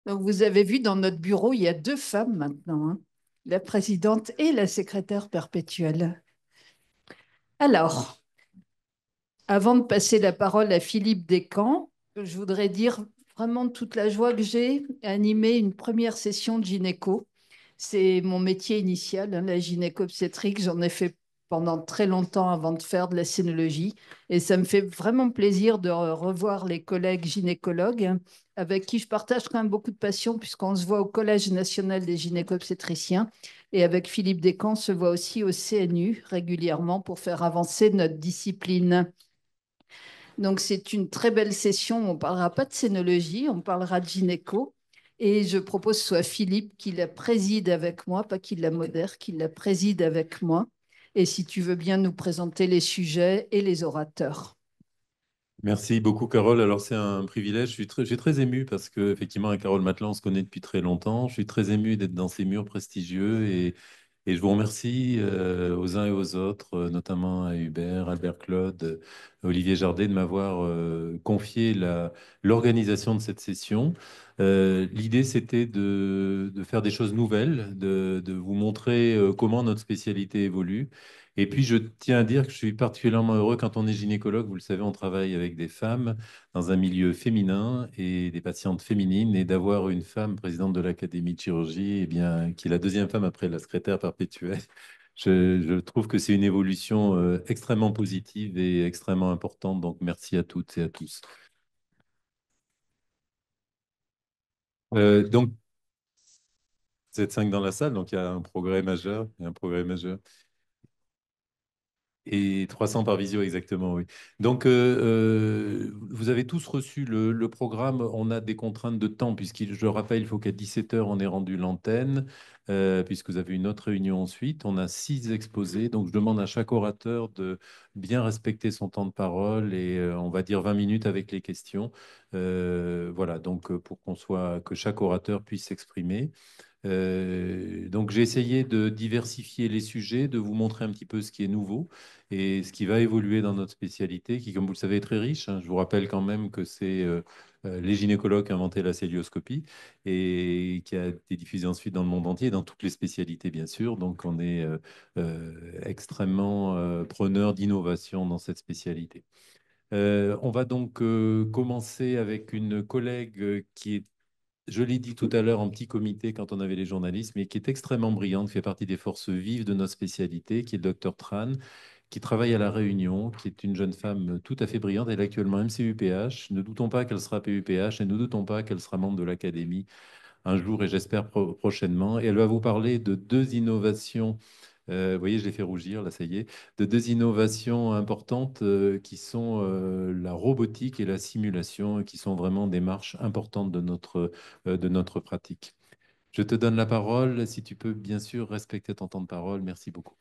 Donc, vous avez vu dans notre bureau, il y a deux femmes maintenant, hein, la présidente et la secrétaire perpétuelle. Alors, avant de passer la parole à Philippe Descamps, je voudrais dire vraiment toute la joie que j'ai à animer une première session de gynéco. C'est mon métier initial, hein, la gynéco-obstétrique. J'en ai fait pendant très longtemps avant de faire de la scénologie. Et ça me fait vraiment plaisir de revoir les collègues gynécologues, hein, avec qui je partage quand même beaucoup de passion, puisqu'on se voit au Collège national des gynéco-obstétriciens. Et avec Philippe Descamps, on se voit aussi au CNU régulièrement pour faire avancer notre discipline. Donc, c'est une très belle session. On ne parlera pas de scénologie, on parlera de gynéco. Et je propose que ce soit Philippe qui la préside avec moi, pas qu'il la modère, qu'il la préside avec moi. Et si tu veux bien nous présenter les sujets et les orateurs. Merci beaucoup, Carole. Alors, c'est un privilège. Je suis très ému parce que, effectivement, avec Carole Matelan, on se connaît depuis très longtemps. Je suis très ému d'être dans ces murs prestigieux et je vous remercie aux uns et aux autres, notamment à Hubert, Albert Claude, Olivier Jardet, de m'avoir confié l'organisation de cette session. L'idée, c'était de faire des choses nouvelles, de vous montrer comment notre spécialité évolue. Et puis, je tiens à dire que je suis particulièrement heureux quand on est gynécologue. Vous le savez, on travaille avec des femmes dans un milieu féminin et des patientes féminines. Et d'avoir une femme présidente de l'Académie de chirurgie, eh bien, qui est la deuxième femme après la secrétaire perpétuelle, je trouve que c'est une évolution extrêmement positive et extrêmement importante. Donc, merci à toutes et à tous. Donc, vous êtes cinq dans la salle, donc il y a un progrès majeur. Il y a un progrès majeur. Et 300 par visio, exactement, oui. Donc, vous avez tous reçu le programme. On a des contraintes de temps, je le rappelle, il faut qu'à 17 heures, on ait rendu l'antenne, puisque vous avez une autre réunion ensuite. On a 6 exposés, donc je demande à chaque orateur de bien respecter son temps de parole et on va dire 20 minutes avec les questions. Voilà, donc pour que chaque orateur puisse s'exprimer. Donc j'ai essayé de diversifier les sujets, de vous montrer un petit peu ce qui est nouveau et ce qui va évoluer dans notre spécialité, qui, comme vous le savez, est très riche, hein. Je vous rappelle quand même que c'est les gynécologues qui ont inventé la célioscopie et qui a été diffusée ensuite dans le monde entier, dans toutes les spécialités, bien sûr. Donc on est extrêmement preneur d'innovation dans cette spécialité. On va donc commencer avec une collègue qui est, je l'ai dit tout à l'heure en petit comité quand on avait les journalistes, mais qui est extrêmement brillante, fait partie des forces vives de notre spécialité, qui est le docteur Tran, qui travaille à La Réunion, qui est une jeune femme tout à fait brillante. Elle est actuellement MCUPH. Ne doutons pas qu'elle sera PUPH et ne doutons pas qu'elle sera membre de l'Académie un jour et j'espère prochainement. Et elle va vous parler de deux innovations. Vous voyez, je l'ai fait rougir, là, ça y est, de deux innovations importantes qui sont la robotique et la simulation, qui sont vraiment des marches importantes de notre pratique. Je te donne la parole, si tu peux bien sûr respecter ton temps de parole. Merci beaucoup.